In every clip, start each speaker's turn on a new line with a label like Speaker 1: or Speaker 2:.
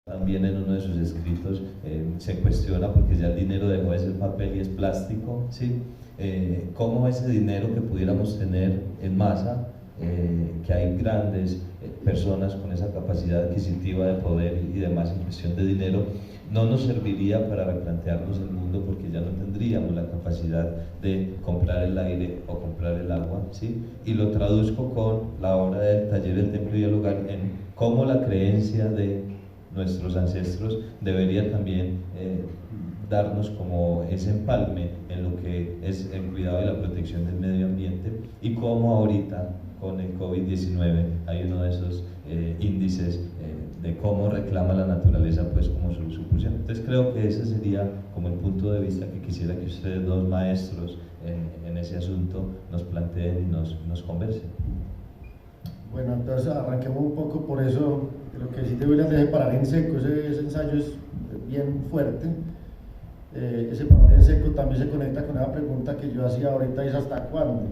Speaker 1: También en uno de sus escritos se cuestiona, porque ya el dinero dejó de ser papel y es plástico, ¿sí? Cómo ese dinero que pudiéramos tener en masa, que hay grandes personas con esa capacidad adquisitiva de poder y demás en cuestión de dinero, no nos serviría para replantearnos el mundo, porque ya no tendríamos la capacidad de comprar el aire o comprar el agua, ¿sí? Y lo traduzco con la obra del taller El Templo y el Hogar, en cómo la creencia de nuestros ancestros debería también darnos como ese empalme en lo que es el cuidado y la protección del medio ambiente, y cómo ahorita con el COVID-19 hay uno de esos índices de cómo reclama la naturaleza pues como su función. Entonces creo que ese sería como el punto de vista que quisiera que ustedes, dos maestros en ese asunto, nos planteen y nos conversen.
Speaker 2: Bueno, entonces arranquemos un poco por eso. Lo que sí te voy a dejar parar en seco, ese ensayo es bien fuerte. Ese parar en seco también se conecta con esa pregunta que yo hacía ahorita, es ¿hasta cuándo?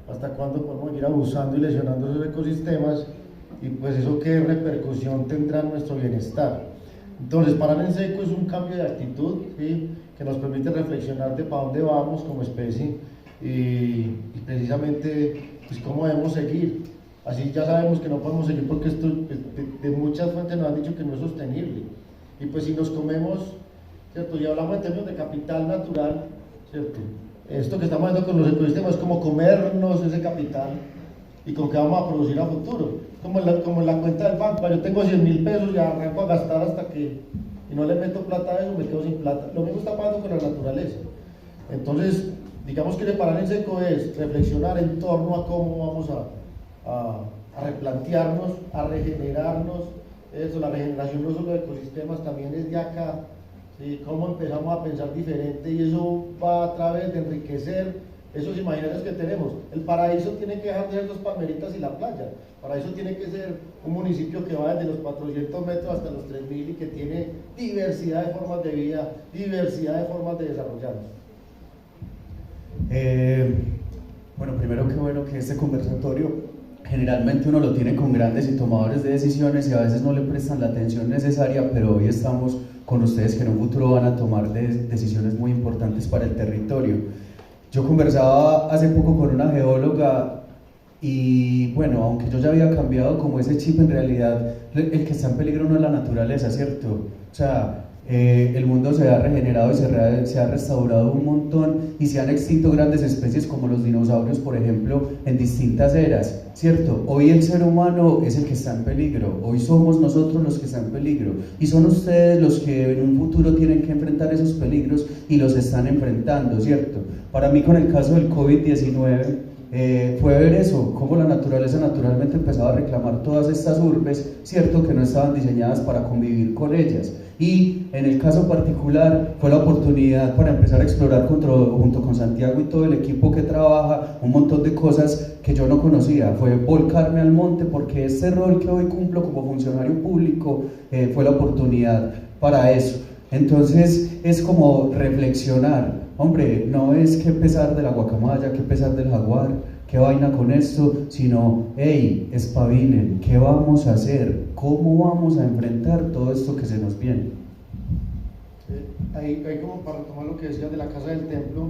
Speaker 2: ¿Hasta cuándo podemos ir abusando y lesionando esos ecosistemas? Y pues eso qué repercusión tendrá en nuestro bienestar. Entonces, parar en seco es un cambio de actitud, ¿sí? Que nos permite reflexionar de para dónde vamos como especie y precisamente pues cómo debemos seguir. Así ya sabemos que no podemos seguir, porque esto de muchas fuentes nos han dicho que no es sostenible. Y pues si nos comemos, ¿cierto? Y hablamos en términos de capital natural, ¿cierto? Esto que estamos haciendo con los ecosistemas es como comernos ese capital y con qué vamos a producir a futuro. Como en la cuenta del banco, yo tengo 100.000 pesos y arranco a gastar hasta que y no le meto plata a eso, me quedo sin plata. Lo mismo está pasando con la naturaleza. Entonces, digamos que el parar en seco es reflexionar en torno a cómo vamos a replantearnos, a regenerarnos. Eso, la regeneración no solo de ecosistemas, también es de acá, ¿sí? Cómo empezamos a pensar diferente, y eso va a través de enriquecer esos imaginarios que tenemos. El paraíso tiene que dejar de ser dos palmeritas y la playa. El paraíso tiene que ser un municipio que va desde los 400 metros hasta los 3000 y que tiene diversidad de formas de vida, diversidad de formas de desarrollarnos.
Speaker 3: Bueno, primero, qué bueno que este conversatorio generalmente uno lo tiene con grandes y tomadores de decisiones y a veces no le prestan la atención necesaria, pero hoy estamos con ustedes que en un futuro van a tomar decisiones muy importantes para el territorio. Yo conversaba hace poco con una geóloga y bueno, aunque yo ya había cambiado como ese chip, en realidad el que está en peligro no es la naturaleza, ¿cierto? O sea, el mundo se ha regenerado y se ha restaurado un montón y se han extinto grandes especies como los dinosaurios, por ejemplo, en distintas eras, ¿cierto? Hoy el ser humano es el que está en peligro, hoy somos nosotros los que están en peligro y son ustedes los que en un futuro tienen que enfrentar esos peligros y los están enfrentando, ¿cierto? Para mí, con el caso del COVID-19, fue ver eso, cómo la naturaleza naturalmente empezaba a reclamar todas estas urbes, cierto, que no estaban diseñadas para convivir con ellas. Y en el caso particular fue la oportunidad para empezar a explorar junto con Santiago y todo el equipo que trabaja un montón de cosas que yo no conocía. Fue volcarme al monte, porque este rol que hoy cumplo como funcionario público fue la oportunidad para eso. Entonces es como reflexionar, hombre, no es qué pesar de la guacamaya, qué pesar del jaguar, qué vaina con esto, sino, hey, espabilen, ¿qué vamos a hacer? ¿Cómo vamos a enfrentar todo esto que se nos viene?
Speaker 2: Ahí como para retomar lo que decías de la casa del templo,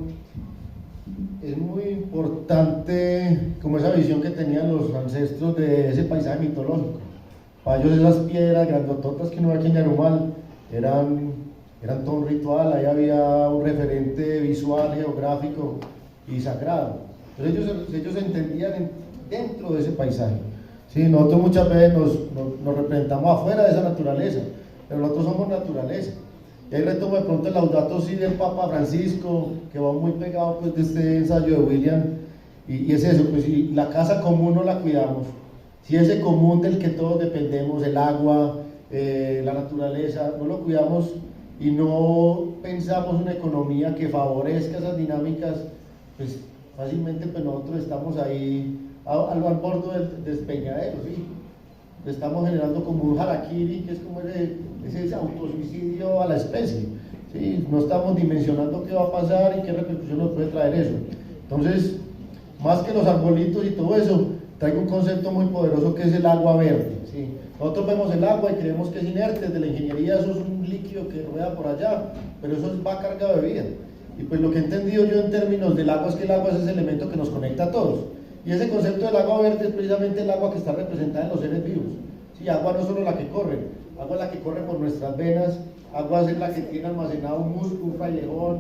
Speaker 2: es muy importante como esa visión que tenían los ancestros de ese paisaje mitológico. Para ellos esas piedras grandototas que uno ve aquí en Yarumal eran todo un ritual, ahí había un referente visual, geográfico y sagrado. Entonces ellos se entendían dentro de ese paisaje. Sí, nosotros muchas veces nos representamos afuera de esa naturaleza, pero nosotros somos naturaleza. Y ahí retomo de pronto el Laudato Si del Papa Francisco, que va muy pegado pues de este ensayo de William, y es eso, pues si la casa común no la cuidamos, si ese común del que todos dependemos, el agua, la naturaleza, no lo cuidamos y no pensamos una economía que favorezca esas dinámicas, pues fácilmente pues nosotros estamos ahí al borde del despeñadero, ¿sí? Estamos generando como un harakiri, que es como ese autosuicidio a la especie, ¿sí? No estamos dimensionando qué va a pasar y qué repercusión nos puede traer eso. Entonces, más que los arbolitos y todo eso, traigo un concepto muy poderoso que es el agua verde, ¿sí? ¿sí? Nosotros vemos el agua y creemos que es inerte, de la ingeniería eso es un líquido que rueda por allá, pero eso va cargado de vida. Y pues lo que he entendido yo en términos del agua es que el agua es ese elemento que nos conecta a todos. Y ese concepto del agua verde es precisamente el agua que está representada en los seres vivos. Sí, agua no es solo la que corre, agua es la que corre por nuestras venas, agua es la que tiene almacenado un musgo, un frailejón,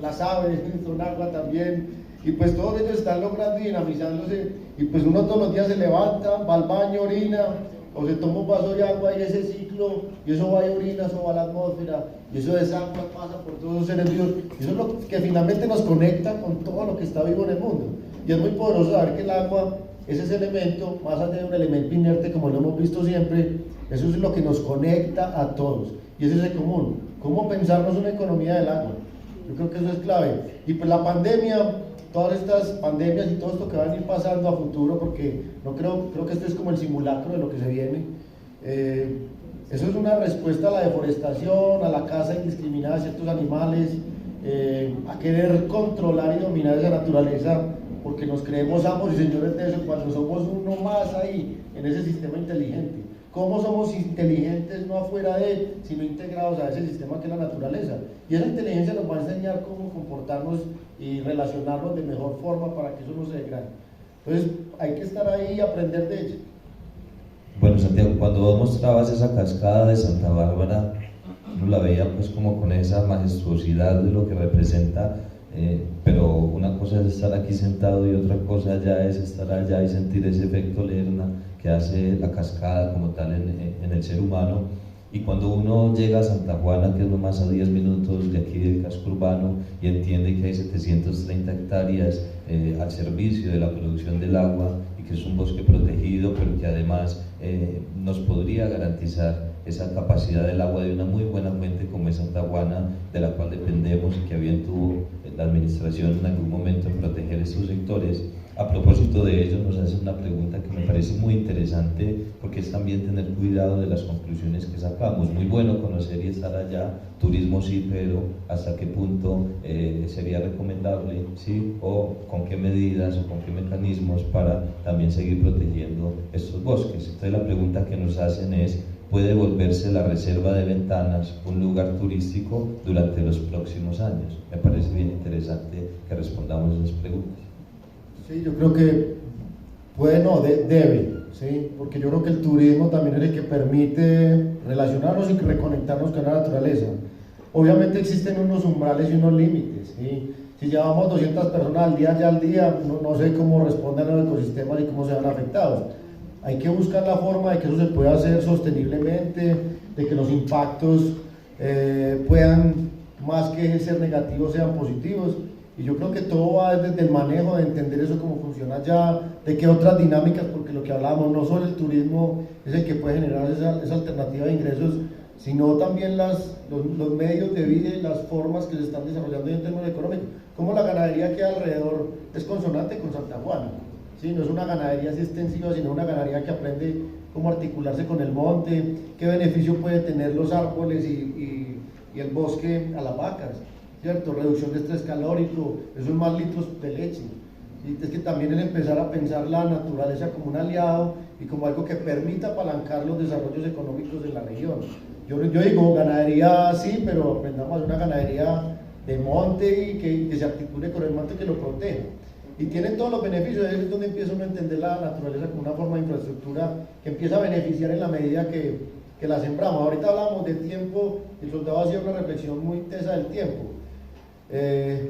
Speaker 2: las aves son agua también. Y pues todos ellos están logrando y dinamizándose, y pues uno todos los días se levanta, va al baño, orina, o se toma un vaso de agua y ese ciclo, y eso va y orina, eso va a la atmósfera, y eso es agua, pasa por todos los seres vivos, y eso es lo que finalmente nos conecta con todo lo que está vivo en el mundo. Y es muy poderoso saber que el agua es ese elemento, más allá de un elemento inerte como lo hemos visto siempre, eso es lo que nos conecta a todos, y ese es el común. ¿Cómo pensarnos una economía del agua? Yo creo que eso es clave. Y pues la pandemia, todas estas pandemias y todo esto que van a ir pasando a futuro, porque no creo que este es como el simulacro de lo que se viene, eso es una respuesta a la deforestación, a la caza indiscriminada de ciertos animales, a querer controlar y dominar esa naturaleza, porque nos creemos amos y señores de eso cuando somos uno más ahí, en ese sistema inteligente. ¿Cómo somos inteligentes no afuera de él, sino integrados a ese sistema que es la naturaleza? Y esa inteligencia nos va a enseñar cómo comportarnos y relacionarnos de mejor forma para que eso no se degrade. Entonces hay que estar ahí y aprender de ella.
Speaker 1: Bueno, Santiago, cuando vos mostrabas esa cascada de Santa Bárbara, uno la veía pues como con esa majestuosidad de lo que representa, pero una cosa es estar aquí sentado y otra cosa ya es estar allá y sentir ese efecto Lerna que hace la cascada como tal en el ser humano. Y cuando uno llega a Santa Juana, que es nomás a 10 minutos de aquí del casco urbano, y entiende que hay 730 hectáreas al servicio de la producción del agua, y que es un bosque protegido, pero que además nos podría garantizar esa capacidad del agua de una muy buena fuente como es Santa Juana, de la cual dependemos y que bien tuvo la administración en algún momento en proteger estos sectores. A propósito de ello, nos hace una pregunta que me parece muy interesante, porque es también tener cuidado de las conclusiones que sacamos. Muy bueno conocer y estar allá, turismo sí, pero ¿hasta qué punto sería recomendable? ¿Sí? ¿O con qué medidas o con qué mecanismos para también seguir protegiendo estos bosques? Entonces la pregunta que nos hacen es, ¿puede volverse la reserva de Ventanas un lugar turístico durante los próximos años? Me parece bien interesante que respondamos esas preguntas.
Speaker 2: Sí, yo creo que puede, no, debe, ¿sí? Porque yo creo que el turismo también es el que permite relacionarnos y reconectarnos con la naturaleza. Obviamente existen unos umbrales y unos límites, ¿sí? Si llevamos 200 personas al día, no sé cómo responden a los ecosistemas y cómo se van afectados. Hay que buscar la forma de que eso se pueda hacer sosteniblemente, de que los impactos puedan, más que ser negativos, sean positivos. Y yo creo que todo va desde el manejo, de entender eso cómo funciona allá, de qué otras dinámicas, porque lo que hablábamos, no solo el turismo es el que puede generar esa alternativa de ingresos, sino también los medios de vida y las formas que se están desarrollando en términos económicos. Como la ganadería que hay alrededor es consonante con Santa Juana, ¿sí? No es una ganadería así extensiva, sino una ganadería que aprende cómo articularse con el monte, qué beneficio puede tener los árboles y el bosque a las vacas, ¿cierto? Reducción de estrés calórico, esos más litros de leche. Y es que también el empezar a pensar la naturaleza como un aliado y como algo que permita apalancar los desarrollos económicos de la región. Yo digo, ganadería sí, pero aprendamos a una ganadería de monte y que se articule con el monte que lo proteja. Y tiene todos los beneficios, es donde empieza uno a entender la naturaleza como una forma de infraestructura que empieza a beneficiar en la medida que la sembramos. Ahorita hablamos de tiempo, el soldado hacía una reflexión muy tesa del tiempo.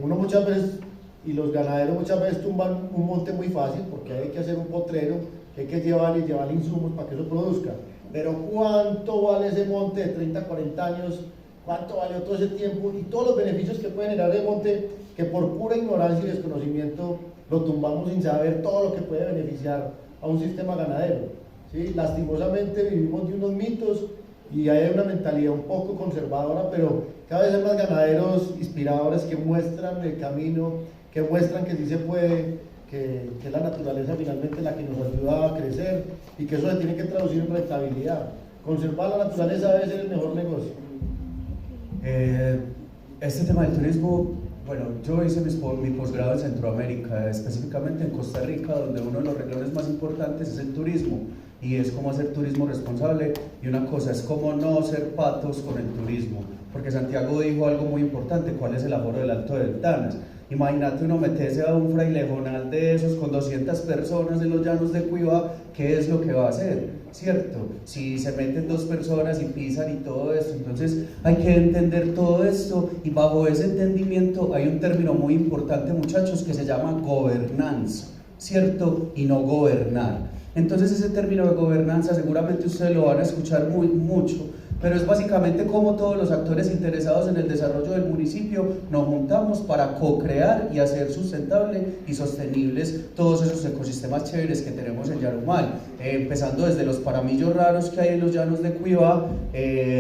Speaker 2: Uno muchas veces, y los ganaderos muchas veces tumban un monte muy fácil porque hay que hacer un potrero, que hay que llevar insumos para que eso produzca. Pero ¿cuánto vale ese monte de 30, 40 años? ¿Cuánto vale todo ese tiempo? Y todos los beneficios que puede generar el monte, que por pura ignorancia y desconocimiento lo tumbamos sin saber todo lo que puede beneficiar a un sistema ganadero, ¿sí? Lastimosamente vivimos de unos mitos y hay una mentalidad un poco conservadora, pero cada vez hay más ganaderos inspiradores que muestran el camino, que muestran que sí se puede, que es la naturaleza finalmente la que nos ayuda a crecer y que eso se tiene que traducir en rentabilidad. Conservar la naturaleza debe ser el mejor negocio.
Speaker 3: Este tema del turismo, bueno, yo hice mi posgrado en Centroamérica, específicamente en Costa Rica, donde uno de los renglones más importantes es el turismo. y es cómo hacer turismo responsable, y una cosa es cómo no ser patos con el turismo, porque Santiago dijo algo muy importante: ¿cuál es el aforo del Alto de Ventanas? Imagínate uno meterse a un frailejonal de esos con 200 personas en los llanos de Cuiba, ¿qué es lo que va a hacer? ¿Cierto? Si se meten 2 personas y pisan y todo esto, entonces hay que entender todo esto, y bajo ese entendimiento hay un término muy importante, muchachos, que se llama gobernanza, ¿cierto? Y no gobernar. Entonces ese término de gobernanza seguramente ustedes lo van a escuchar mucho, pero es básicamente como todos los actores interesados en el desarrollo del municipio nos juntamos para co-crear y hacer sustentable y sostenibles todos esos ecosistemas chéveres que tenemos en Yarumal, empezando desde los paramillos raros que hay en los llanos de Cuiba,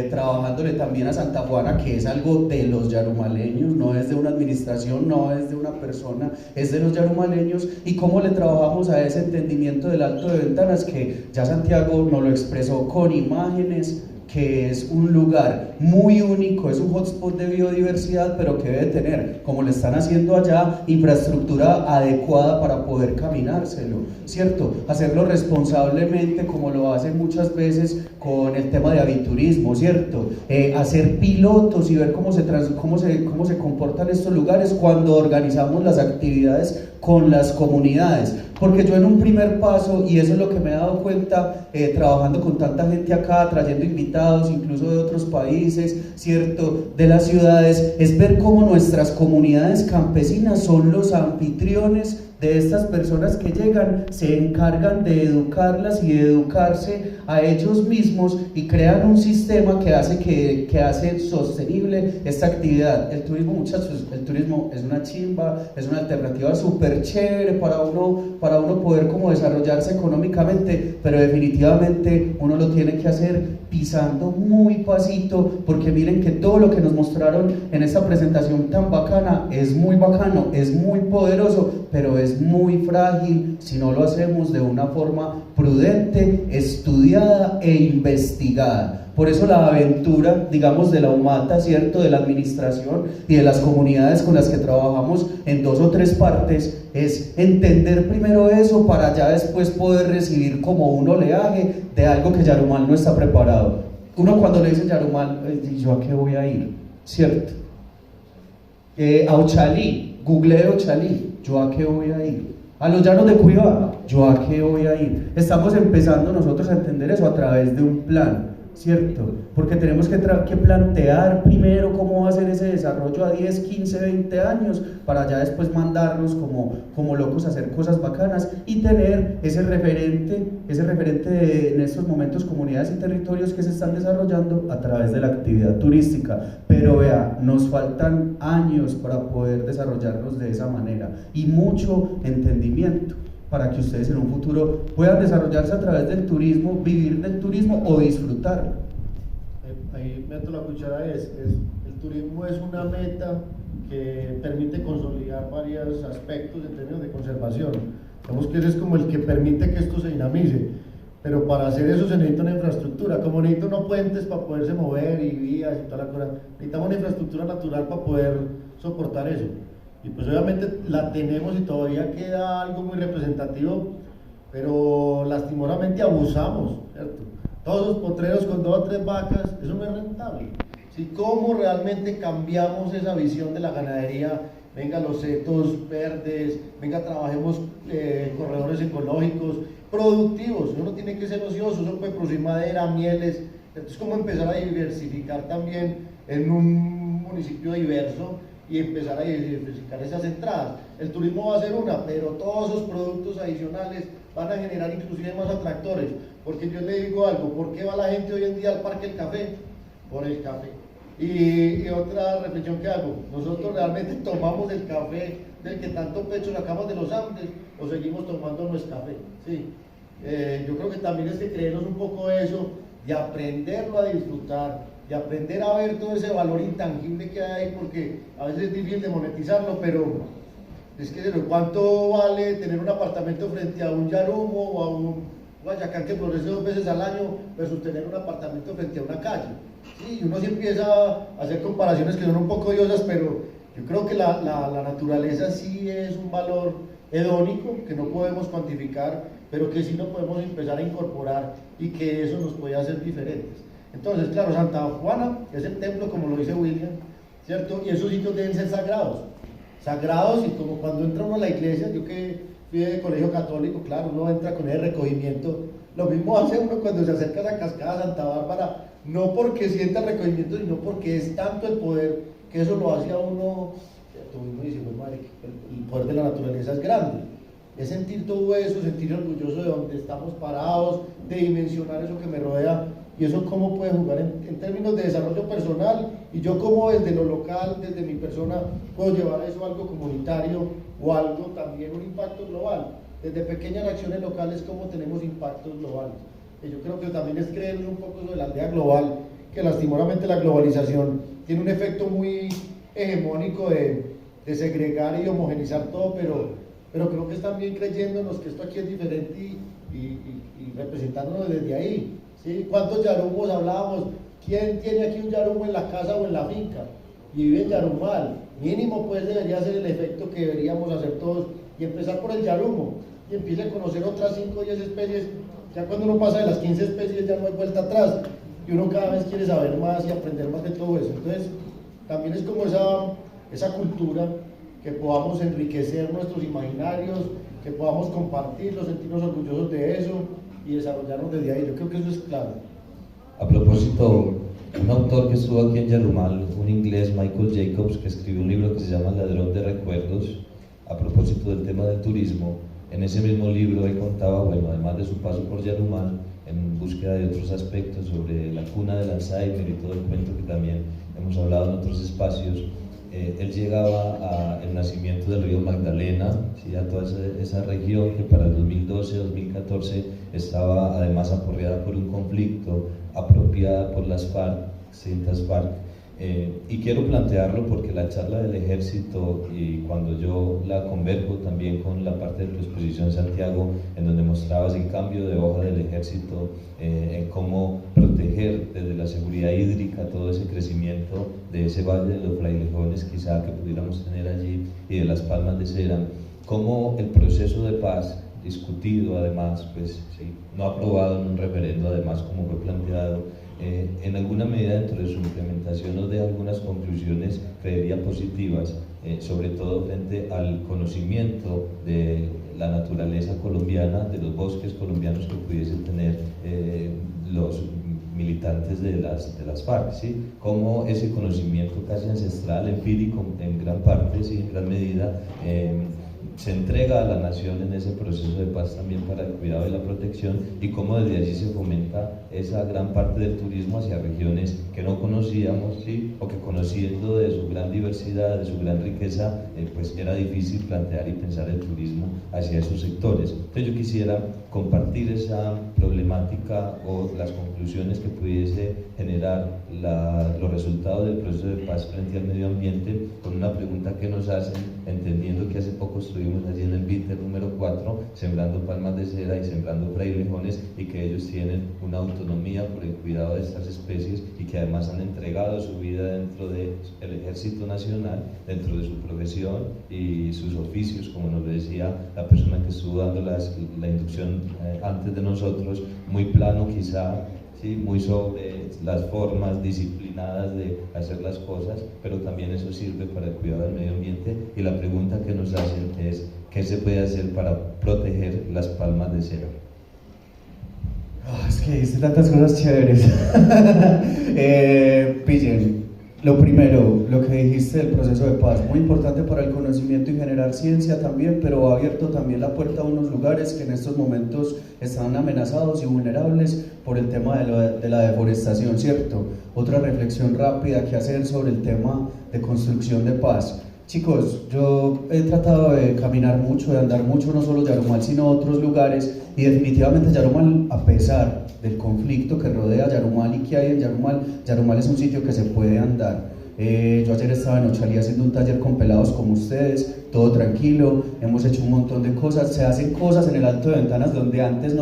Speaker 3: trabajándole también a Santa Juana, que es algo de los yarumaleños, no es de una administración, no es de una persona, es de los yarumaleños, y cómo le trabajamos a ese entendimiento del Alto de Ventanas, que ya Santiago nos lo expresó con imágenes, que es un lugar muy único, es un hotspot de biodiversidad, pero que debe tener, como le están haciendo allá, infraestructura adecuada para poder caminárselo, ¿cierto? Hacerlo responsablemente, como lo hacen muchas veces con el tema de aviturismo, ¿cierto? Hacer pilotos y ver cómo se comportan estos lugares cuando organizamos las actividades con las comunidades, porque yo en un primer paso, y eso es lo que me he dado cuenta trabajando con tanta gente acá, trayendo invitados incluso de otros países, ¿cierto?, de las ciudades, es ver cómo nuestras comunidades campesinas son los anfitriones de estas personas que llegan, se encargan de educarlas y de educarse a ellos mismos, y crean un sistema que hace sostenible esta actividad. El turismo, muchachos, el turismo es una chimba, es una alternativa súper chévere para uno poder como desarrollarse económicamente, pero definitivamente uno lo tiene que hacer pisando muy pasito, porque miren que todo lo que nos mostraron en esta presentación tan bacana es muy bacano, es muy poderoso, pero es muy frágil si no lo hacemos de una forma prudente, estudiada e investigada. Por eso la aventura, digamos, de la UMATA, ¿cierto?, de la administración y de las comunidades con las que trabajamos en 2 o 3 partes, es entender primero eso para ya después poder recibir como un oleaje de algo que Yarumal no está preparado. Uno cuando le dice Yarumal, ¿yo a qué voy a ir? ¿Cierto? A Ochalí, googleé Ochalí, ¿yo a qué voy a ir? A los llanos de Cuiba, ¿yo a qué voy a ir? Estamos empezando nosotros a entender eso a través de un plan, ¿cierto? Porque tenemos que plantear primero cómo va a ser ese desarrollo a 10, 15, 20 años, para ya después mandarnos como locos a hacer cosas bacanas y tener ese referente en estos momentos, comunidades y territorios que se están desarrollando a través de la actividad turística. Pero vea, nos faltan años para poder desarrollarnos de esa manera, y mucho entendimiento para que ustedes en un futuro puedan desarrollarse a través del turismo, vivir del turismo o disfrutarlo.
Speaker 2: Ahí meto la cuchara, el turismo es una meta que permite consolidar varios aspectos en términos de conservación. Digamos que ese es como el que permite que esto se dinamice, pero para hacer eso se necesita una infraestructura. Como necesita unos puentes para poderse mover y vías y toda la cosa, necesitamos una infraestructura natural para poder soportar eso. Y pues obviamente la tenemos y todavía queda algo muy representativo, pero lastimosamente abusamos, ¿cierto? Todos los potreros con 2 o 3 vacas, eso no es rentable. ¿Sí? ¿Cómo realmente cambiamos esa visión de la ganadería? Venga, los setos verdes, venga, trabajemos corredores ecológicos, productivos. Uno tiene que ser ocioso, uno puede producir madera, mieles. Entonces, ¿cómo empezar a diversificar también en un municipio diverso y empezar a diversificar esas entradas? El turismo va a ser una, pero todos esos productos adicionales van a generar inclusive más atractores. Porque yo le digo algo, ¿por qué va la gente hoy en día al Parque del Café? Por el café. Y otra reflexión que hago, ¿nosotros realmente tomamos el café del que tanto pecho sacamos de los Andes o seguimos tomando nuestro café? Sí. Yo creo que también es que creernos un poco eso, de aprenderlo a disfrutar, de aprender a ver todo ese valor intangible que hay ahí, porque a veces es difícil de monetizarlo, pero es que ¿cuánto vale tener un apartamento frente a un Yarumo o a un Guayacán que florece 2 veces al año versus tener un apartamento frente a una calle? Sí, uno sí empieza a hacer comparaciones que son un poco odiosas, pero yo creo que la naturaleza sí es un valor hedónico que no podemos cuantificar, pero que sí lo podemos empezar a incorporar y que eso nos puede hacer diferentes. Entonces, claro, Santa Juana es el templo, como lo dice William, ¿cierto? Y esos sitios deben ser sagrados, y como cuando entra uno a la iglesia, yo que fui de colegio católico, claro, uno entra con ese recogimiento, lo mismo hace uno cuando se acerca a la cascada de Santa Bárbara, no porque sienta el recogimiento, sino porque es tanto el poder que eso lo hace a uno, ¿cierto? Uno dice, pues madre, el poder de la naturaleza es grande, es sentir todo eso, sentir orgulloso de donde estamos parados, de dimensionar eso que me rodea, y eso cómo puede jugar en términos de desarrollo personal, y yo como desde lo local, desde mi persona, puedo llevar eso a algo comunitario o algo también, un impacto global. Desde pequeñas acciones locales, cómo tenemos impactos globales. Y yo creo que también es creer un poco sobre la aldea global, que lastimosamente la globalización tiene un efecto muy hegemónico de segregar y homogenizar todo, pero creo que es también creyéndonos que esto aquí es diferente y representándonos desde ahí. ¿Sí? ¿Cuántos yarumos hablábamos? ¿Quién tiene aquí un yarumo en la casa o en la finca? Y vive en Yarumal. Mínimo pues debería ser el efecto que deberíamos hacer todos y empezar por el yarumo y empiece a conocer otras 5 o 10 especies. Ya cuando uno pasa de las 15 especies ya no hay vuelta atrás y uno cada vez quiere saber más y aprender más de todo eso. Entonces también es como esa cultura, que podamos enriquecer nuestros imaginarios, que podamos compartirlo, sentirnos orgullosos de eso y desarrollarnos desde ahí. Yo creo que eso es clave.
Speaker 1: A propósito, un autor que estuvo aquí en Yarumal, un inglés, Michael Jacobs, que escribió un libro que se llama Ladrón de Recuerdos, a propósito del tema del turismo. En ese mismo libro él contaba, bueno, además de su paso por Yarumal, en búsqueda de otros aspectos sobre la cuna del Alzheimer y todo el cuento que también hemos hablado en otros espacios, él llegaba al nacimiento del río Magdalena, ¿sí? A toda esa región que para el 2012-2014 estaba además aporreada por un conflicto, apropiada por las FARC, distintas FARC. Y quiero plantearlo porque la charla del ejército, y cuando yo la converjo también con la parte de tu exposición, Santiago, en donde mostrabas el cambio de hoja del ejército, en cómo proteger desde la seguridad hídrica todo ese crecimiento de ese valle de los frailejones quizá que pudiéramos tener allí y de las palmas de cera, cómo el proceso de paz discutido además, pues sí, no aprobado en un referendo además como fue planteado, en alguna medida dentro de su implementación nos deja algunas conclusiones, creería, positivas, sobre todo frente al conocimiento de la naturaleza colombiana, de los bosques colombianos que pudiesen tener los militantes de las FARC, ¿sí? Como ese conocimiento casi ancestral, empírico en gran parte, ¿sí? En gran medida, se entrega a la nación en ese proceso de paz también para el cuidado y la protección, y cómo desde allí se fomenta esa gran parte del turismo hacia regiones que no conocíamos, ¿sí? O que conociendo de su gran diversidad, de su gran riqueza, pues era difícil plantear y pensar el turismo hacia esos sectores. Entonces yo quisiera compartir esa problemática o las conclusiones que pudiese generar los resultados del proceso de paz frente al medio ambiente con una pregunta que nos hacen, entendiendo que hace poco estuvimos allí en el BITER número 4, sembrando palmas de cera y sembrando frailejones, y que ellos tienen una autonomía por el cuidado de estas especies y que además han entregado su vida dentro del Ejército Nacional, dentro de su profesión y sus oficios, como nos decía la persona que estuvo dando la inducción antes de nosotros, muy plano quizá, ¿sí? Muy sobre las formas disciplinadas de hacer las cosas, pero también eso sirve para el cuidado del medio ambiente. Y la pregunta que nos hacen es, ¿qué se puede hacer para proteger las palmas de cera?
Speaker 3: Oh, es que hice tantas cosas chéveres. Pillen, lo primero, lo que dijiste del proceso de paz, muy importante para el conocimiento y generar ciencia también, pero ha abierto también la puerta a unos lugares que en estos momentos están amenazados y vulnerables por el tema de la deforestación, ¿cierto? Otra reflexión rápida que hacer sobre el tema de construcción de paz. Chicos, yo he tratado de caminar mucho, de andar mucho, no solo Yarumal, sino otros lugares, y definitivamente Yarumal, a pesar del conflicto que rodea Yarumal y que hay en Yarumal, Yarumal es un sitio que se puede andar. Yo ayer estaba en Ochalí haciendo un taller con pelados como ustedes, todo tranquilo, hemos hecho un montón de cosas, se hacen cosas en el Alto de Ventanas donde antes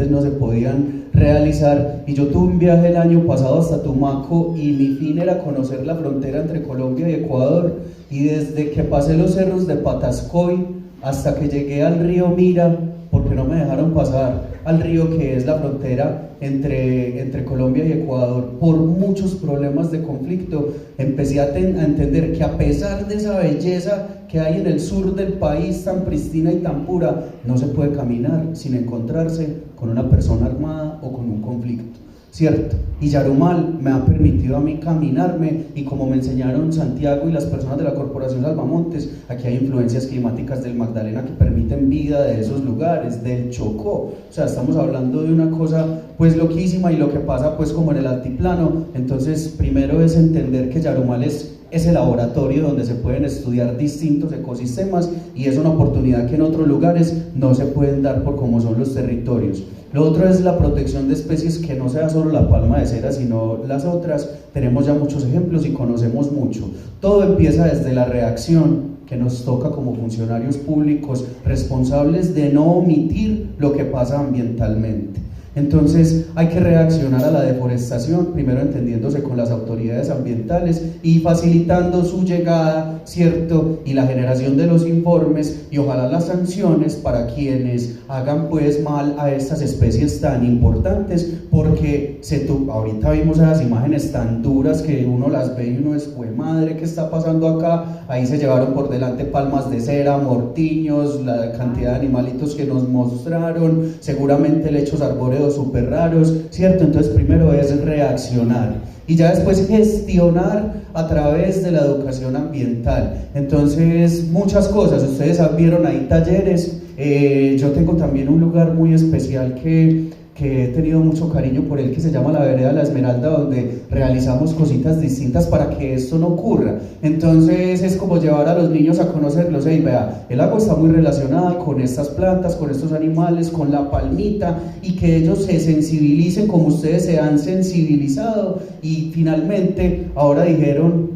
Speaker 3: no se podían realizar, y yo tuve un viaje el año pasado hasta Tumaco y mi fin era conocer la frontera entre Colombia y Ecuador, y desde que pasé los cerros de Patascoy hasta que llegué al río Mira, porque no me dejaron pasar al río que es la frontera entre Colombia y Ecuador, por muchos problemas de conflicto, empecé a entender que a pesar de esa belleza que hay en el sur del país tan pristina y tan pura, no se puede caminar sin encontrarse con una persona armada o con un conflicto, ¿cierto? Y Yarumal me ha permitido a mí caminarme, y como me enseñaron Santiago y las personas de la Corporación Salvamontes, aquí hay influencias climáticas del Magdalena que permiten vida de esos lugares, del Chocó, o sea, estamos hablando de una cosa pues loquísima, y lo que pasa pues como en el altiplano. Entonces primero es entender que Yarumal es el laboratorio donde se pueden estudiar distintos ecosistemas, y es una oportunidad que en otros lugares no se pueden dar por cómo son los territorios. Lo otro es la protección de especies, que no sea solo la palma de cera, sino las otras. Tenemos ya muchos ejemplos y conocemos mucho. Todo empieza desde la reacción que nos toca como funcionarios públicos responsables de no omitir lo que pasa ambientalmente. Entonces hay que reaccionar a la deforestación, primero entendiéndose con las autoridades ambientales y facilitando su llegada, ¿cierto? Y la generación de los informes, y ojalá las sanciones para quienes hagan pues mal a estas especies tan importantes, porque ahorita vimos esas imágenes tan duras que uno las ve y uno es, ¡jue madre! ¿Qué está pasando acá? Ahí se llevaron por delante palmas de cera, mortiños, la cantidad de animalitos que nos mostraron, seguramente lechos arbóreos súper raros, ¿cierto? Entonces primero es reaccionar y ya después gestionar a través de la educación ambiental. Entonces muchas cosas, ustedes vieron ahí talleres, yo tengo también un lugar muy especial que he tenido mucho cariño por él, que se llama la Vereda de la Esmeralda, donde realizamos cositas distintas para que esto no ocurra. Entonces es como llevar a los niños a conocerlos. Hey, vea, el agua está muy relacionada con estas plantas, con estos animales, con la palmita, y que ellos se sensibilicen como ustedes se han sensibilizado. Y finalmente ahora dijeron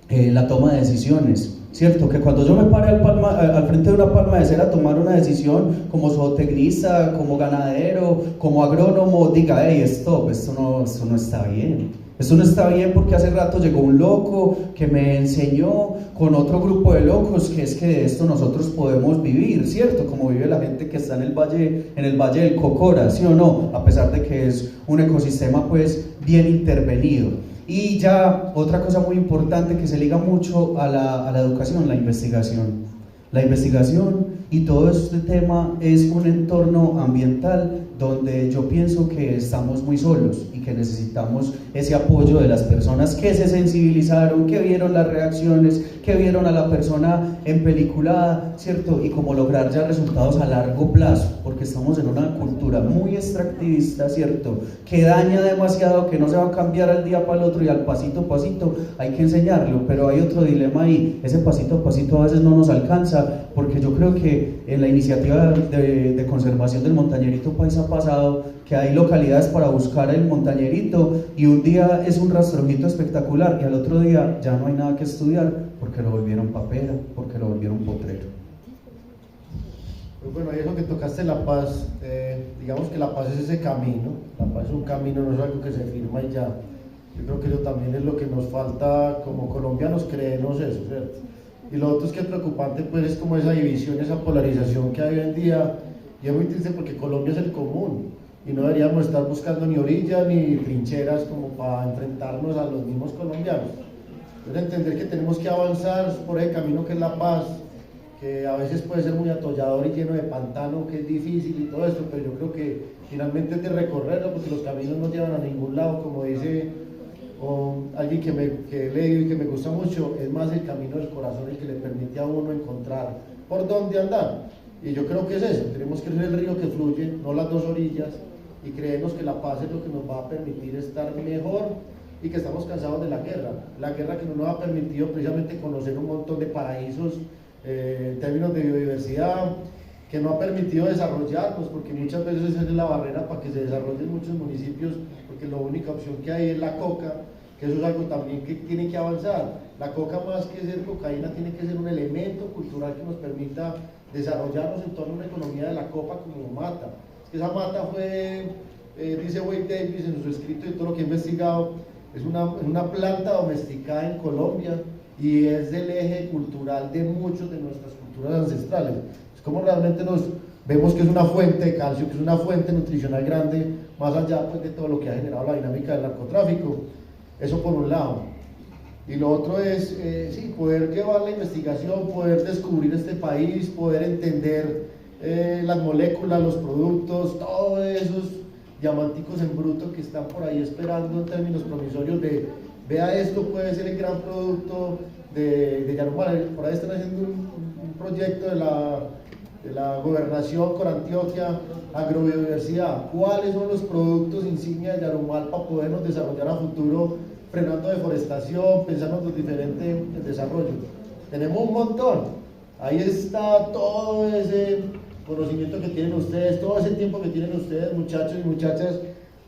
Speaker 3: la toma de decisiones, ¿cierto? Que cuando yo me pare al frente de una palma de cera a tomar una decisión como zootecnista, como ganadero, como agrónomo, diga, hey, stop, esto no está bien. Esto no está bien, porque hace rato llegó un loco que me enseñó con otro grupo de locos que es que de esto nosotros podemos vivir, ¿cierto? Como vive la gente que está en el valle del Cocora, ¿sí o no? A pesar de que es un ecosistema pues bien intervenido. Y ya otra cosa muy importante que se liga mucho a la educación, la investigación. La investigación y todo este tema es un entorno ambiental donde yo pienso que estamos muy solos y que necesitamos ese apoyo de las personas que se sensibilizaron, que vieron las reacciones, que vieron a la persona empeliculada, ¿cierto? Y cómo lograr ya resultados a largo plazo, porque estamos en una cultura muy extractivista, ¿cierto? Que daña demasiado, que no se va a cambiar al día para el otro, y al pasito a pasito hay que enseñarlo. Pero hay otro dilema ahí, ese pasito a pasito a veces no nos alcanza, porque yo creo que en la iniciativa de conservación del montañerito paisa pasado, que hay localidades para buscar el montañerito, y un día es un rastrojito espectacular y al otro día ya no hay nada que estudiar porque lo volvieron papera, porque lo volvieron potrero.
Speaker 2: Pues bueno, ahí es lo que tocaste, la paz. Digamos que la paz es ese camino, la paz es un camino, no es algo que se firma y ya. Yo creo que eso también es lo que nos falta como colombianos, creernos eso, ¿cierto? Y lo otro es que es preocupante pues es como esa división, esa polarización que hay hoy en día, y es muy triste porque Colombia es el común y no deberíamos estar buscando ni orillas ni trincheras como para enfrentarnos a los mismos colombianos. Entonces entender que tenemos que avanzar por el camino que es la paz, que a veces puede ser muy atollador y lleno de pantano, que es difícil y todo esto, pero yo creo que finalmente es de recorrerlo, porque los caminos no llevan a ningún lado, como dice alguien que he leído y que me gusta mucho, es más el camino del corazón el que le permite a uno encontrar por dónde andar. Y yo creo que es eso, tenemos que ser el río que fluye, no las dos orillas, y creemos que la paz es lo que nos va a permitir estar mejor, y que estamos cansados de la guerra que no nos ha permitido precisamente conocer un montón de paraísos en términos de biodiversidad, que no ha permitido desarrollarnos, porque muchas veces esa es la barrera para que se desarrollen muchos municipios, porque la única opción que hay es la coca, que eso es algo también que tiene que avanzar. La coca, más que ser cocaína, tiene que ser un elemento cultural que nos permita desarrollarnos en torno a una economía de la copa como mata. Es que esa mata fue, dice Wade Davis en su escrito y todo lo que ha investigado, es una planta domesticada en Colombia y es del eje cultural de muchos de nuestras culturas. culturas ancestrales. Es como realmente nos vemos que es una fuente de calcio, que es una fuente nutricional grande, más allá pues, de todo lo que ha generado la dinámica del narcotráfico. Eso por un lado. Y lo otro es, sí, poder llevar la investigación, poder descubrir este país, poder entender las moléculas, los productos, todos esos diamanticos en bruto que están por ahí esperando en términos promisorios de, vea esto puede ser el gran producto de Yarumal. Por ahí están haciendo un proyecto de la gobernación con Antioquia, agrobiodiversidad. ¿Cuáles son los productos insignia de Yarumal para podernos desarrollar a futuro, frenando deforestación, pensando en los diferentes desarrollos? Tenemos un montón. Ahí está todo ese conocimiento que tienen ustedes, todo ese tiempo que tienen ustedes, muchachos y muchachas,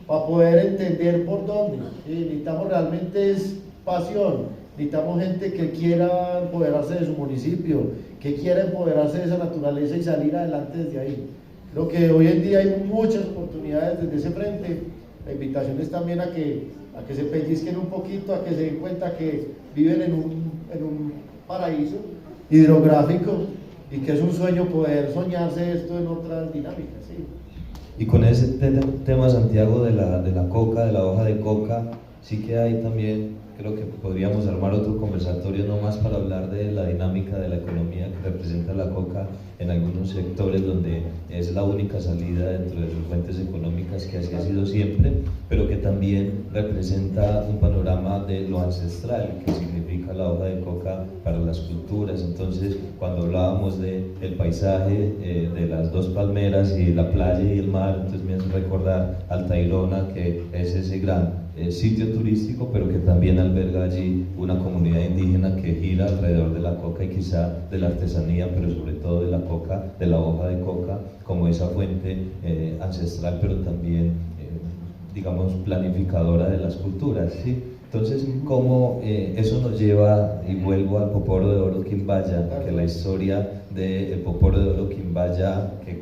Speaker 2: para poder entender por dónde. Necesitamos realmente es pasión, necesitamos gente que quiera empoderarse de su municipio, que quiera empoderarse de esa naturaleza y salir adelante desde ahí. Creo que hoy en día hay muchas oportunidades desde ese frente. La invitación es también a que se pellizquen un poquito, a que se den cuenta que viven en un paraíso hidrográfico y que es un sueño poder soñarse esto en otras dinámicas. ¿Sí?
Speaker 1: Y con ese tema, Santiago, de la coca, de la hoja de coca, sí que hay también, creo que podríamos armar otro conversatorio no más para hablar de la dinámica de la economía que representa la coca en algunos sectores donde es la única salida dentro de sus fuentes económicas, que así ha sido siempre, pero que también representa un panorama de lo ancestral que significa la hoja de coca para las culturas. Entonces, cuando hablábamos del paisaje, de las dos palmeras y la playa y el mar, entonces me hace recordar Altairona, que es ese gran sitio turístico, pero que también alberga allí una comunidad indígena que gira alrededor de la coca y quizá de la artesanía, pero sobre todo de la coca, de la hoja de coca, como esa fuente ancestral, pero también, digamos, planificadora de las culturas, ¿sí? Entonces, ¿cómo eso nos lleva, y vuelvo al Poporo de Oro Quimbaya, que la historia del Poporo de Oro Quimbaya, que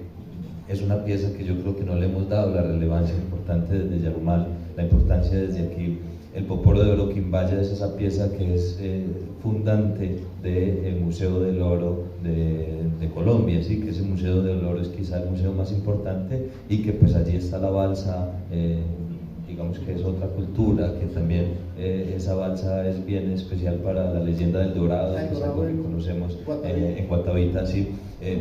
Speaker 1: es una pieza que yo creo que no le hemos dado la relevancia importante desde Yarumal, la importancia desde aquí. El Poporo de Oro Quimbaya es esa pieza que es fundante del Museo del Oro de Colombia, ¿sí? Que ese Museo del Oro es quizá el museo más importante y que pues allí está la balsa, digamos que es otra cultura, que también esa balsa es bien especial para la leyenda del Dorado, que es algo que conocemos en Guatavita, sí.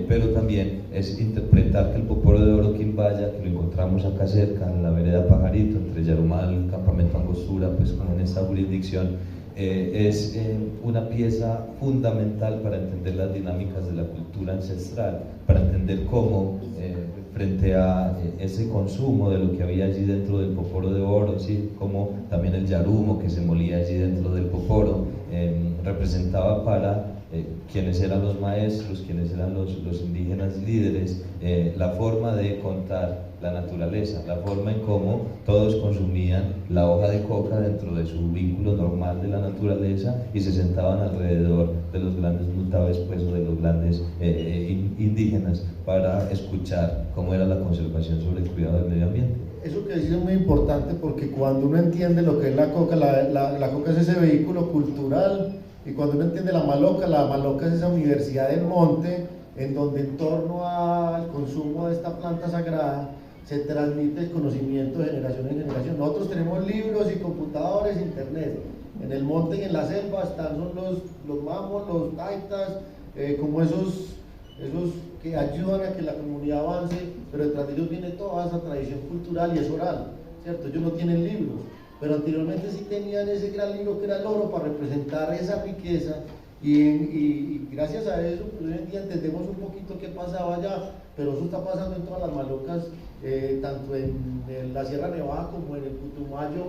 Speaker 1: Pero también es interpretar que el Poporo de Oro Quimbaya, que lo encontramos acá cerca, en la vereda Pajarito, entre Yarumal, Campamento Angostura, pues como en esta jurisdicción, es una pieza fundamental para entender las dinámicas de la cultura ancestral, para entender cómo frente a ese consumo de lo que había allí dentro del Poporo de Oro, ¿sí? Como también el yarumo que se molía allí dentro del Poporo, representaba para quienes eran los maestros, quienes eran los indígenas líderes, la forma de contar la naturaleza, la forma en cómo todos consumían la hoja de coca dentro de su vínculo normal de la naturaleza y se sentaban alrededor de los grandes mutabes, pues, o de los grandes indígenas para escuchar cómo era la conservación sobre el cuidado del medio ambiente.
Speaker 2: Eso que dices es muy importante porque cuando uno entiende lo que es la coca, la coca es ese vehículo cultural, y cuando uno entiende la maloca es esa universidad del monte en donde en torno al consumo de esta planta sagrada se transmite el conocimiento de generación en generación. Nosotros tenemos libros y computadores, internet. En el monte y en la selva están los mamos, los taitas, como esos que ayudan a que la comunidad avance, pero detrás de ellos viene toda esa tradición cultural y es oral, ¿cierto? Ellos no tienen libros, pero anteriormente sí tenían ese gran libro que era el oro para representar esa riqueza y gracias a eso pues, hoy en día entendemos un poquito qué pasaba allá, pero eso está pasando en todas las malocas, tanto en la Sierra Nevada como en el Putumayo,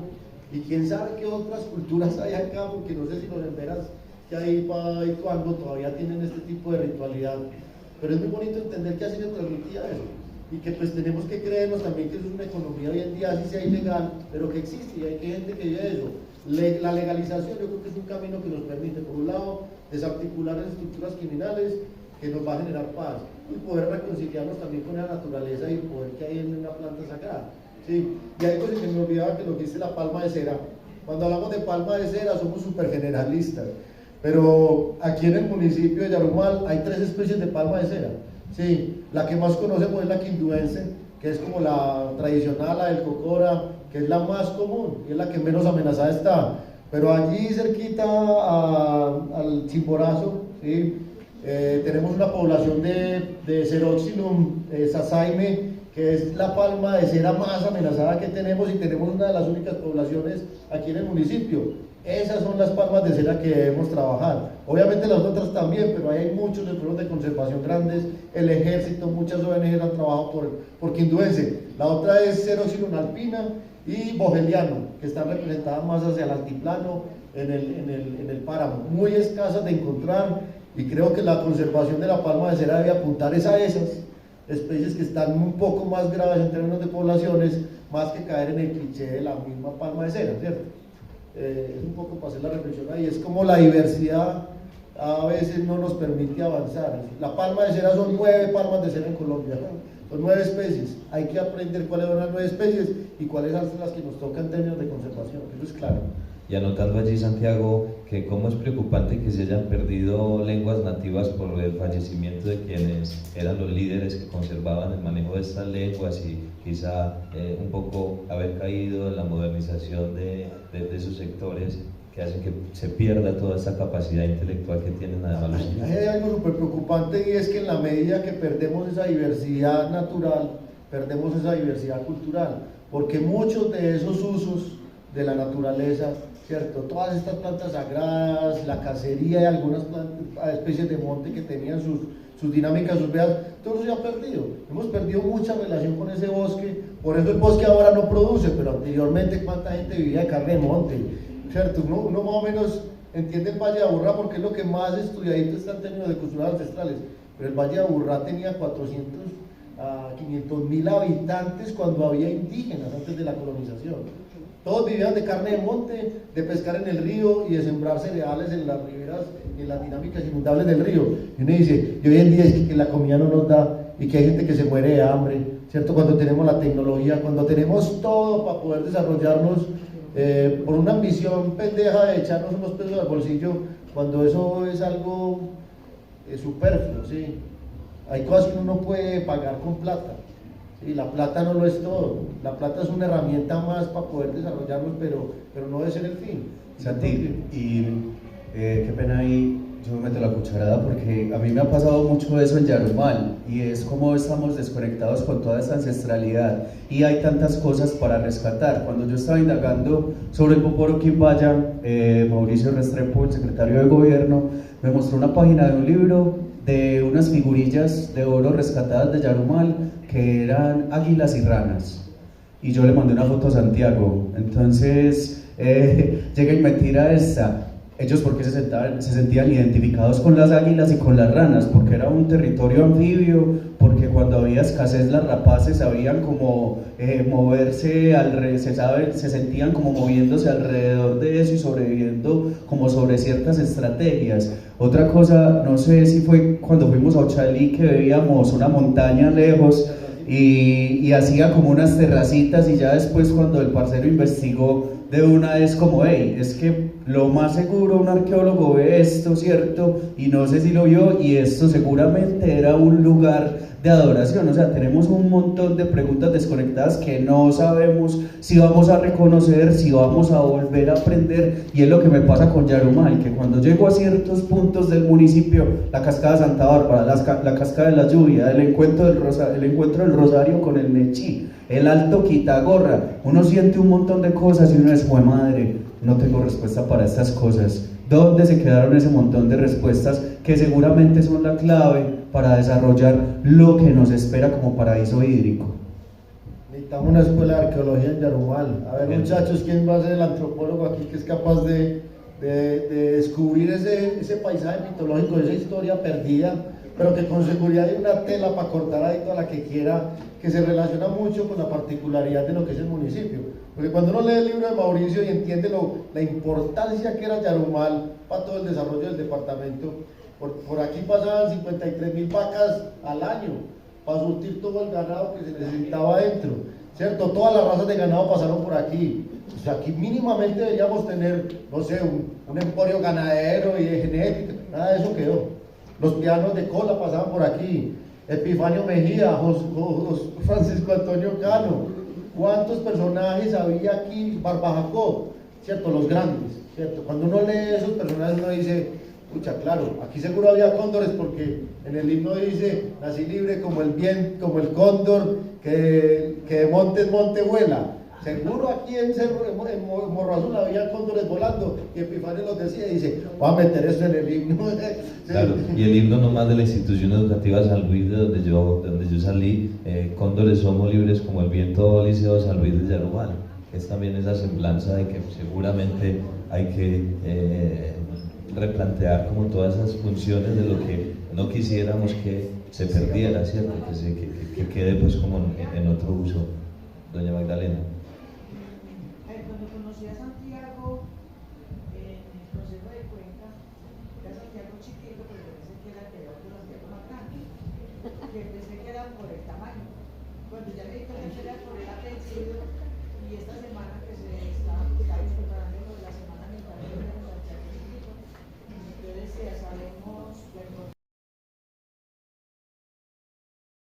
Speaker 2: y quién sabe qué otras culturas hay acá, porque no sé si los emberas que hay para cuando todavía tienen este tipo de ritualidad, pero es muy bonito entender que así se transmitía eso. Y que pues tenemos que creernos también que es una economía hoy en día, así sea ilegal, pero que existe y hay gente que vive eso. La legalización yo creo que es un camino que nos permite, por un lado, desarticular las estructuras criminales, que nos va a generar paz, y poder reconciliarnos también con la naturaleza y el poder que hay en una planta sagrada. ¿Sí? Y algo que me olvidaba que lo que dice la palma de cera. Cuando hablamos de palma de cera somos súper generalistas, Pero aquí en el municipio de Yarumal hay 3 especies de palma de cera. Sí, la que más conocemos es la quinduense, que es como la tradicional, la del cocora, que es la más común y es la que menos amenazada está. Pero allí cerquita al Chimborazo, ¿sí? Tenemos una población de Ceroxylum sasaime, que es la palma de cera más amenazada que tenemos, y tenemos una de las únicas poblaciones aquí en el municipio. Esas son las palmas de cera que debemos trabajar. Obviamente las otras también, pero ahí hay muchos esfuerzos de conservación grandes. El ejército, muchas ONG han trabajado por quinduense. La otra es Ceroxylum alpina y Vogeliano, que están representadas más hacia el altiplano, en el páramo. Muy escasas de encontrar, y creo que la conservación de la palma de cera debe apuntar a esas especies que están un poco más graves en términos de poblaciones, más que caer en el cliché de la misma palma de cera, ¿cierto? Es un poco para hacer la reflexión ahí, es como la diversidad a veces no nos permite avanzar. La palma de cera, son 9 palmas de cera en Colombia, ¿no? Son 9 especies, hay que aprender cuáles son las 9 especies y cuáles son las que nos tocan en términos de conservación, eso es claro.
Speaker 1: Y anotando allí, Santiago, que cómo es preocupante que se hayan perdido lenguas nativas por el fallecimiento de quienes eran los líderes que conservaban el manejo de estas lenguas, y quizá un poco haber caído en la modernización de esos sectores que hacen que se pierda toda esta capacidad intelectual que tienen además los indígenas.
Speaker 2: Hay algo súper preocupante, y es que en la medida que perdemos esa diversidad natural, perdemos esa diversidad cultural, porque muchos de esos usos de la naturaleza, ¿cierto? Todas estas plantas sagradas, la cacería y algunas especies de monte que tenían sus dinámicas, sus veas, todo eso se ha perdido. Hemos perdido mucha relación con ese bosque, por eso el bosque ahora no produce, pero anteriormente cuánta gente vivía de carne de monte, ¿cierto? Uno más o menos entiende el Valle de Aburrá porque es lo que más estudiadito está en términos de culturas ancestrales, pero el Valle de Aburrá tenía 400 a 500.000 habitantes cuando había indígenas antes de la colonización. Todos vivían de carne de monte, de pescar en el río y de sembrar cereales en las riberas y en las dinámicas inundables del río. Y uno dice, y hoy en día es que la comida no nos da, y que hay gente que se muere de hambre, ¿cierto? Cuando tenemos la tecnología, cuando tenemos todo para poder desarrollarnos, por una ambición pendeja de echarnos unos pesos al bolsillo, cuando eso es algo superfluo, ¿sí? Hay cosas que uno no puede pagar con plata. Y la plata no lo es todo, la plata es una herramienta más para poder desarrollarnos, pero no debe ser el fin.
Speaker 3: Santi, y qué pena ahí, yo me meto la cucharada porque a mí me ha pasado mucho eso en Yarumal, y es como estamos desconectados con toda esa ancestralidad y hay tantas cosas para rescatar. Cuando yo estaba indagando sobre el Poporo Quimbaya, Mauricio Restrepo, el secretario de gobierno, me mostró una página de un libro de unas figurillas de oro rescatadas de Yarumal que eran águilas y ranas, y yo le mandé una foto a Santiago. Entonces llega y me tira esta. Ellos porque se sentían identificados con las águilas y con las ranas, porque era un territorio anfibio, porque cuando había escasez las rapaces sabían como moverse, se sentían como moviéndose alrededor de eso y sobreviviendo como sobre ciertas estrategias. Otra cosa, no sé si fue cuando fuimos a Ochalí, que veíamos una montaña lejos y hacía como unas terracitas, y ya después cuando el parcero investigó de una es como, hey, es que lo más seguro un arqueólogo ve esto, ¿cierto? Y no sé si lo vio, y esto seguramente era un lugar de adoración. O sea, tenemos un montón de preguntas desconectadas que no sabemos si vamos a reconocer, si vamos a volver a aprender, y es lo que me pasa con Yarumal, que cuando llego a ciertos puntos del municipio, la cascada de Santa Bárbara, la cascada de la Lluvia, el encuentro del Rosario con el Nechí, el Alto Quitagorra, uno siente un montón de cosas y uno es, ¡jue madre! No tengo respuesta para estas cosas. ¿Dónde se quedaron ese montón de respuestas que seguramente son la clave para desarrollar lo que nos espera como paraíso hídrico?
Speaker 2: Necesitamos una escuela de arqueología en Yarumal. A ver, muchachos, ¿quién va a ser el antropólogo aquí que es capaz de descubrir ese paisaje mitológico, esa historia perdida, pero que con seguridad hay una tela para cortar ahí toda la que quiera, que se relaciona mucho con la particularidad de lo que es el municipio? Porque cuando uno lee el libro de Mauricio y entiende la importancia que era Yarumal para todo el desarrollo del departamento, por aquí pasaban 53.000 vacas al año para surtir todo el ganado que se necesitaba adentro. ¿cierto? Todas las razas de ganado pasaron por aquí. O sea, aquí mínimamente deberíamos tener, no sé, un emporio ganadero y de genética, nada de eso quedó. Los pianos de cola pasaban por aquí. Epifanio Mejía, Francisco Antonio Cano. ¿Cuántos personajes había aquí? Barba Jacob, ¿cierto? Los grandes, ¿cierto? Cuando uno lee esos personajes uno dice, pucha, claro, aquí seguro había cóndores porque en el himno dice, nací libre como el bien, como el cóndor, que de monte en monte vuela. Seguro aquí en Morro Azul había cóndores volando y Epifanio los decía y dice, voy a meter eso en el himno.
Speaker 1: Claro, y el himno nomás de la institución educativa San Luis, de donde yo salí, cóndores somos libres como el viento liceo San Luis de Yarubal. Es también esa semblanza de que seguramente hay que replantear como todas esas funciones de lo que no quisiéramos que se perdiera, ¿cierto? Que quede pues como en otro uso. Doña Magdalena.
Speaker 4: Cuando conocí a Santiago en el Consejo de Cuenca, era Santiago chiquito, pero yo pensé que era el peor de Santiago más grande, que pensé que era por el tamaño. Cuando ya me di cuenta que era por el apellido, y esta semana que estábamos preparando lo de la semana mental de Santiago chiquito, yo decía, sabemos la importancia